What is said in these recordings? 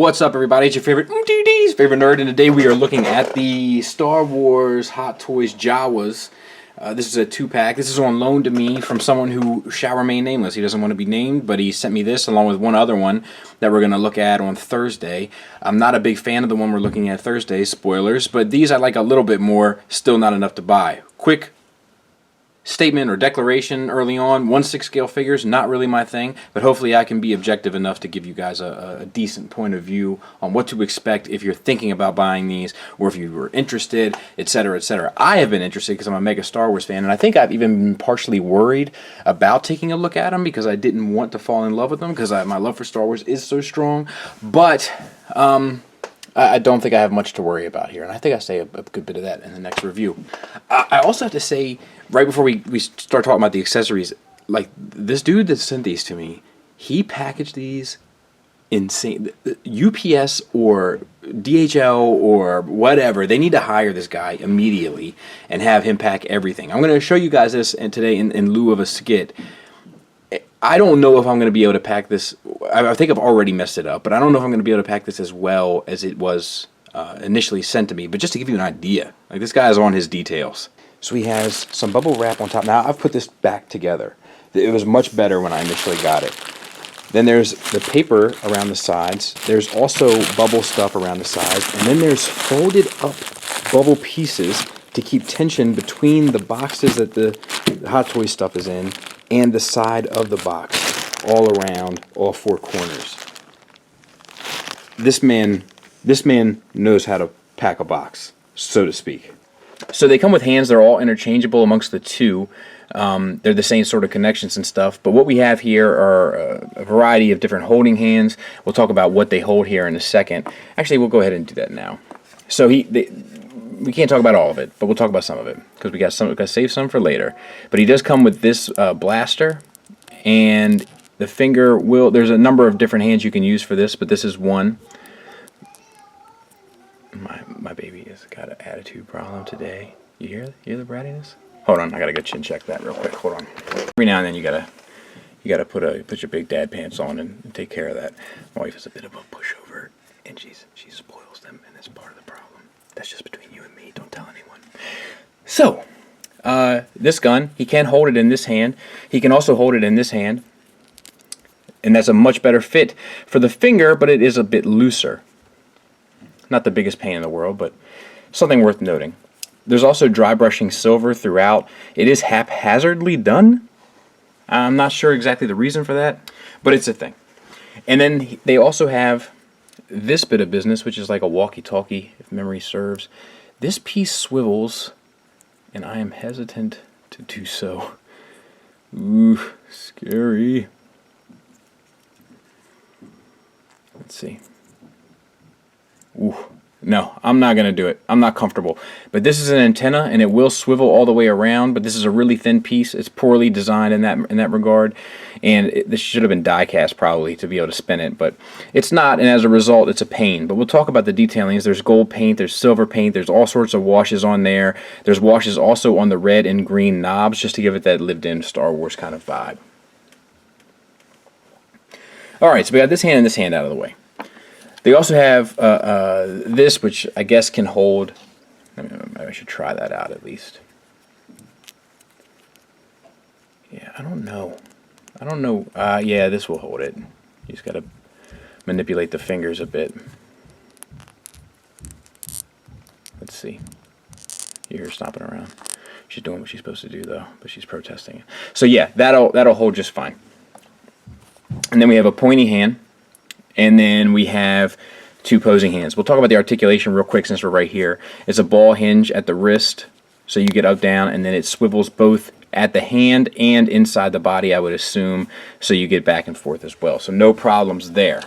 What's up, everybody? It's your favorite favorite nerd, and today we are looking at the Star Wars Hot Toys Jawas. This is a 2-pack. This is on loan to me from someone who shall remain nameless. He doesn't want to be named, but he sent me this along with one other one that we're going to look at on Thursday. I'm not a big fan of the one we're looking at Thursday, spoilers, but these I like a little bit more, still not enough to buy. Quick statement or declaration early on, 1/6 scale figures, not really my thing, but hopefully I can be objective enough to give you guys a decent point of view on what to expect if you're thinking about buying these, or if you were interested, etc., etc. I have been interested because I'm a mega Star Wars fan, and I think I've even been partially worried about taking a look at them because I didn't want to fall in love with them because my love for Star Wars is so strong, but I don't think I have much to worry about here, and I think I say a good bit of that in the next review. I also have to say, right before we start talking about the accessories, like, this dude that sent these to me, he packaged these insane. UPS or DHL or whatever, they need to hire this guy immediately and have him pack everything. I'm going to show you guys this today in lieu of a skit. I don't know if I'm going to be able to pack this. I think I've already messed it up, but I don't know if I'm going to be able to pack this as well as it was initially sent to me. But just to give you an idea, like, this guy is on his details. So he has some bubble wrap on top. Now, I've put this back together. It was much better when I initially got it. Then there's the paper around the sides. There's also bubble stuff around the sides. And then there's folded up bubble pieces to keep tension between the boxes that the Hot Toys stuff is in and the side of the box, all around, all four corners. This man knows how to pack a box, so to speak. So they come with hands. They're all interchangeable amongst the two. They're the same sort of connections and stuff. But what we have here are a variety of different holding hands. We'll talk about what they hold here in a second. Actually, we'll go ahead and do that now. So we can't talk about all of it, but we'll talk about some of it because we got to save some for later. But he does come with this blaster, and the finger will. There's a number of different hands you can use for this, but this is one. My baby has got an attitude problem today. You hear the brattiness? Hold on, I gotta go chin check that real quick. Hold on. Every now and then you gotta put your big dad pants on and take care of that. My wife is a bit of a pushover, and she spoils them, and that's part of the problem. That's just between you and me. Don't tell anyone. So, this gun, he can hold it in this hand. He can also hold it in this hand, and that's a much better fit for the finger, but it is a bit looser. Not the biggest pain in the world, but something worth noting. There's also dry brushing silver throughout. It is haphazardly done. I'm not sure exactly the reason for that, but it's a thing. And then they also have this bit of business, which is like a walkie-talkie, if memory serves. This piece swivels, and I am hesitant to do so. Ooh, scary. Let's see. Ooh, no, I'm not going to do it. I'm not comfortable. But this is an antenna, and it will swivel all the way around, but this is a really thin piece. It's poorly designed in that regard, and this should have been die-cast probably to be able to spin it, but it's not, and as a result, it's a pain. But we'll talk about the detailings. There's gold paint, there's silver paint, there's all sorts of washes on there. There's washes also on the red and green knobs, just to give it that lived-in Star Wars kind of vibe. Alright, so we got this hand and this hand out of the way. They also have this, which I guess can hold. Maybe I should try that out at least. Yeah, I don't know. Yeah, this will hold it. You just got to manipulate the fingers a bit. Let's see. You hear her stomping around. She's doing what she's supposed to do, though, but she's protesting it. So yeah, that'll hold just fine. And then we have a pointy hand. And then we have two posing hands. We'll talk about the articulation real quick since we're right here. It's a ball hinge at the wrist, so you get up, down, and then it swivels both at the hand and inside the body, I would assume, so you get back and forth as well. So no problems there.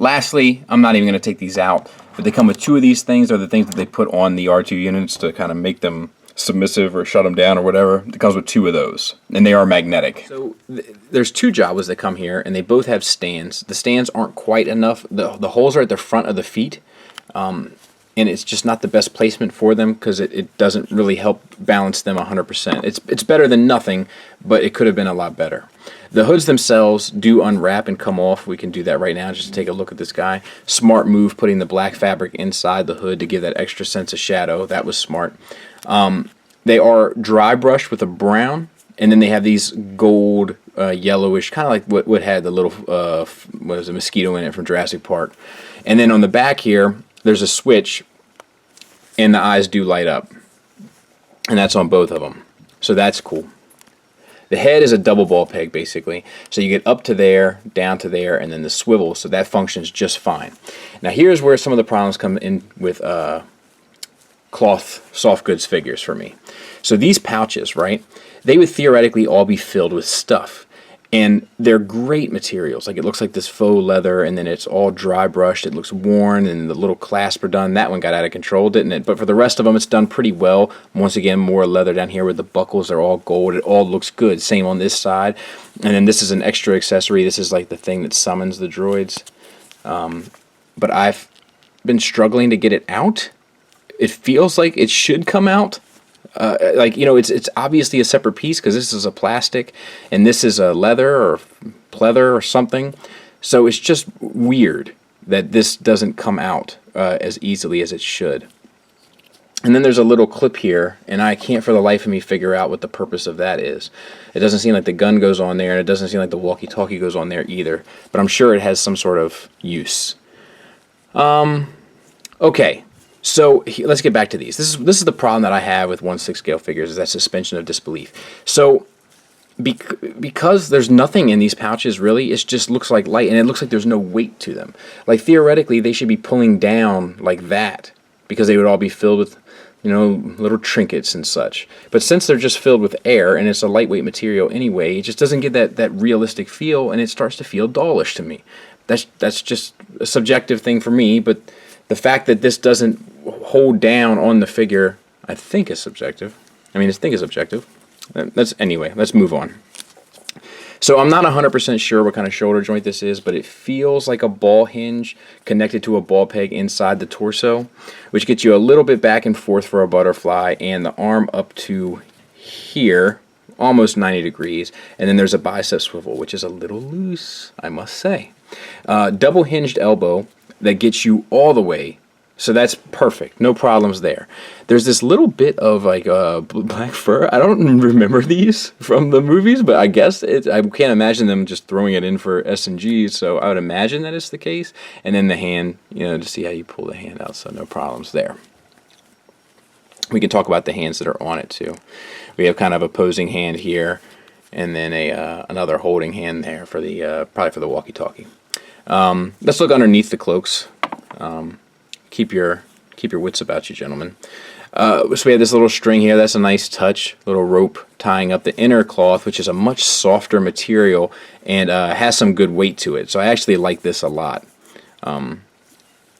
Lastly, I'm not even going to take these out, but they come with two of these things. They're the things that they put on the R2 units to kind of make them submissive or shut them down or whatever. It comes with two of those, and they are magnetic. So there's two Jawas that come here, and they both have stands. The stands aren't quite enough. The holes are at the front of the feet, and it's just not the best placement for them because it doesn't really help balance them 100%. It's better than nothing, but it could have been a lot better. The hoods themselves do unwrap and come off. We can do that right now just to take a look at this guy. Smart move putting the black fabric inside the hood to give that extra sense of shadow. That was smart. They are dry brushed with a brown, and then they have these gold, yellowish, kind of like what had the little, what is a mosquito in it from Jurassic Park. And then on the back here, there's a switch, and the eyes do light up. And that's on both of them. So that's cool. The head is a double ball peg, basically. So you get up to there, down to there, and then the swivel. So that functions just fine. Now here's where some of the problems come in with cloth soft goods figures for me. So these pouches, right, they would theoretically all be filled with stuff. And they're great materials. Like, it looks like this faux leather, and then it's all dry brushed. It looks worn, and the little clasp are done. That one got out of control, didn't it? But for the rest of them, it's done pretty well. Once again, more leather down here where the buckles are all gold. It all looks good. Same on this side. And then this is an extra accessory. This is like the thing that summons the droids. But I've been struggling to get it out. It feels like it should come out. Like, you know, it's obviously a separate piece because this is a plastic and this is a leather or pleather or something. So it's just weird that this doesn't come out as easily as it should. And then there's a little clip here, and I can't for the life of me figure out what the purpose of that is. It doesn't seem like the gun goes on there, and it doesn't seem like the walkie-talkie goes on there either. But I'm sure it has some sort of use. Okay. So let's get back to these. This is the problem that I have with 1/6 scale figures, is that suspension of disbelief. So because there's nothing in these pouches really, it just looks like light, and it looks like there's no weight to them. Like, theoretically, they should be pulling down like that because they would all be filled with, you know, little trinkets and such. But since they're just filled with air and it's a lightweight material anyway, it just doesn't get that realistic feel, and it starts to feel dollish to me. That's just a subjective thing for me, but the fact that this doesn't hold down on the figure, I think is subjective. I mean, I think is objective. Anyway, let's move on. So I'm not 100% sure what kind of shoulder joint this is, but it feels like a ball hinge connected to a ball peg inside the torso, which gets you a little bit back and forth for a butterfly, and the arm up to here, almost 90 degrees, and then there's a bicep swivel, which is a little loose, I must say. Double hinged elbow that gets you all the way. So that's perfect. No problems there. There's this little bit of like black fur. I don't remember these from the movies, but I guess I can't imagine them just throwing it in for S&Gs, so I would imagine that it's the case. And then the hand, you know, to see how you pull the hand out, so no problems there. We can talk about the hands that are on it too. We have kind of a posing hand here, and then another holding hand there for the probably for the walkie-talkie. Let's look underneath the cloaks. Keep your wits about you, gentlemen. So we have this little string here. That's a nice touch. Little rope tying up the inner cloth, which is a much softer material and has some good weight to it. So I actually like this a lot.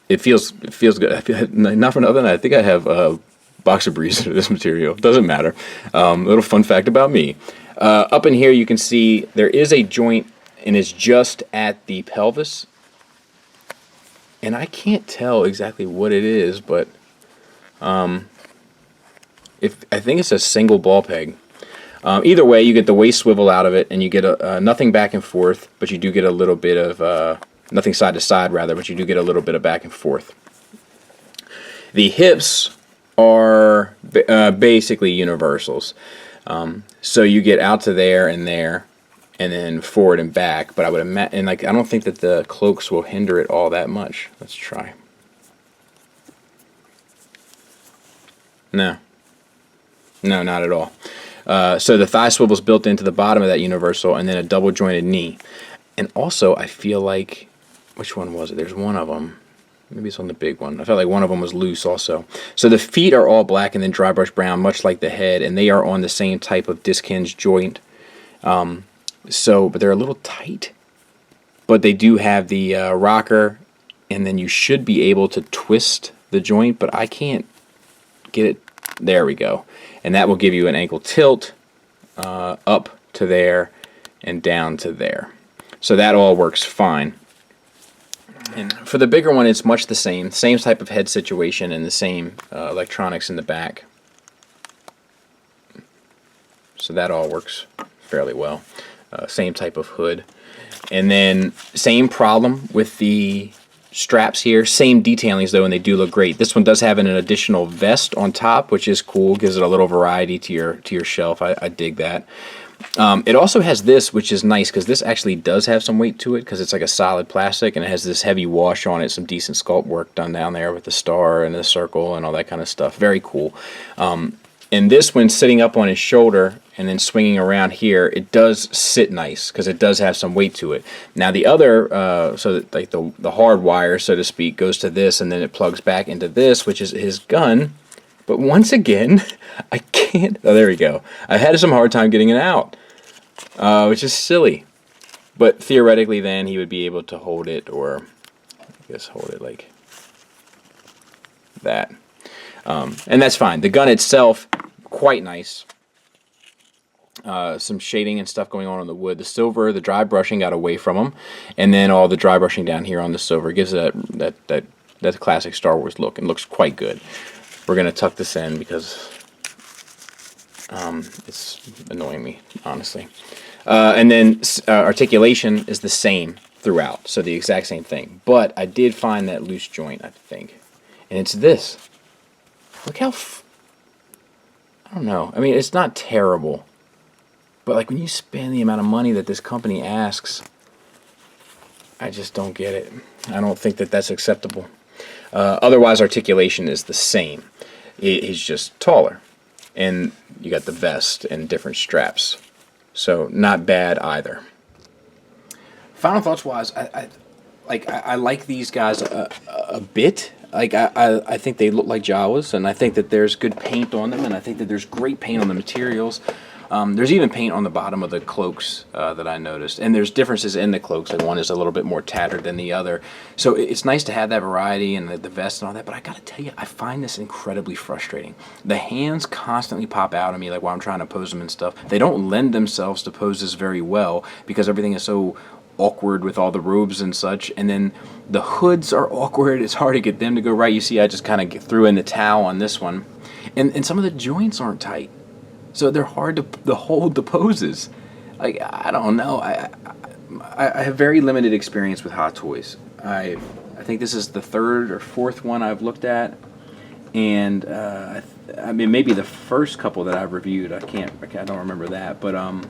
It feels good. Not for nothing, I think I have a boxer briefs of this material. Doesn't matter. Little fun fact about me. Up in here, you can see there is a joint, and it's just at the pelvis. And I can't tell exactly what it is, but I think it's a single ball peg. Either way, you get the waist swivel out of it, and you get nothing back and forth, but you do get a little bit of nothing side to side rather, but you do get a little bit of back and forth. The hips are basically universals, so you get out to there, and then forward and back. But I would imagine, and like, I don't think that the cloaks will hinder it all that much. Let's try. No, not at all. So the thigh swivel's built into the bottom of that universal, and then a double jointed knee. And also, I feel like, which one was it? There's one of them. Maybe it's on the big one. I felt like one of them was loose also. So the feet are all black and then dry brush brown, much like the head, and they are on the same type of disc hinge joint. But they're a little tight, but they do have the rocker, and then you should be able to twist the joint, but I can't get it. There we go. And that will give you an ankle tilt up to there and down to there. So that all works fine. And for the bigger one, it's much the same type of head situation and the same electronics in the back. So that all works fairly well. Same type of hood. And then same problem with the straps here. Same detailings though, and they do look great. This one does have an additional vest on top, which is cool. Gives it a little variety to your shelf. I dig that. It also has this, which is nice because this actually does have some weight to it because it's like a solid plastic, and it has this heavy wash on it, some decent sculpt work done down there with the star and the circle and all that kind of stuff. Very cool. And this, when sitting up on his shoulder and then swinging around here, it does sit nice because it does have some weight to it. Now the other, so that, like the hard wire, so to speak, goes to this, and then it plugs back into this, which is his gun. But once again, I can't. Oh, there we go. I had some hard time getting it out, which is silly. But theoretically, then he would be able to hold it, or I guess hold it like that. And that's fine. The gun itself, quite nice. Some shading and stuff going on the wood. The silver, the dry brushing got away from them, and then all the dry brushing down here on the silver gives it that classic Star Wars look, and looks quite good. We're gonna tuck this in because it's annoying me, honestly. And then articulation is the same throughout, so the exact same thing. But I did find that loose joint, I think, and it's this. Look how, I don't know. I mean, it's not terrible, but like when you spend the amount of money that this company asks, I just don't get it. I don't think that that's acceptable. Otherwise, articulation is the same. He's just taller, and you got the vest and different straps, so not bad either. Final thoughts wise, I like these guys a bit. Like I think they look like Jawas, and I think that there's good paint on them, and I think that there's great paint on the materials. There's even paint on the bottom of the cloaks that I noticed, and there's differences in the cloaks. Like one is a little bit more tattered than the other, so it's nice to have that variety and the vest and all that. But I gotta tell you, I find this incredibly frustrating. The hands constantly pop out at me, like while I'm trying to pose them and stuff. They don't lend themselves to poses very well because everything is so awkward with all the robes and such, and then the hoods are awkward. It's hard to get them to go right. You see, I just kind of threw in the towel on this one, and some of the joints aren't tight, so they're hard to hold the poses. Like, I don't know. I have very limited experience with Hot Toys. I think this is the third or fourth one I've looked at, and I mean maybe the first couple that I've reviewed. I don't remember that, but I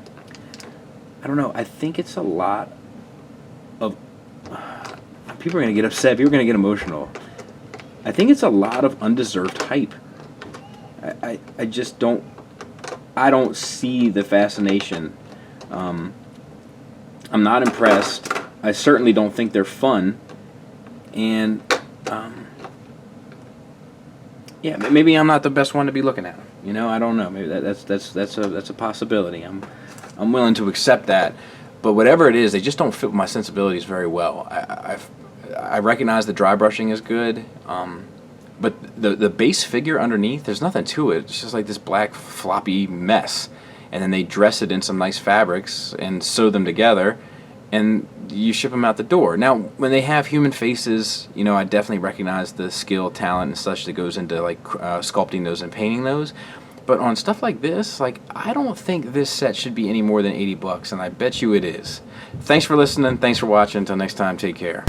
don't know. I think it's a lot of people are going to get upset. People are going to get emotional. I think it's a lot of undeserved hype. I just don't. I don't see the fascination. I'm not impressed. I certainly don't think they're fun. And yeah, maybe I'm not the best one to be looking at. You know, I don't know. Maybe that's a possibility. I'm willing to accept that. But whatever it is, they just don't fit with my sensibilities very well. I recognize the dry brushing is good, but the base figure underneath, there's nothing to it. It's just like this black floppy mess. And then they dress it in some nice fabrics and sew them together, and you ship them out the door. Now, when they have human faces, you know, I definitely recognize the skill, talent, and such that goes into like sculpting those and painting those. But on stuff like this, like, I don't think this set should be any more than $80, and I bet you it is. Thanks for listening. Thanks for watching. Until next time, take care.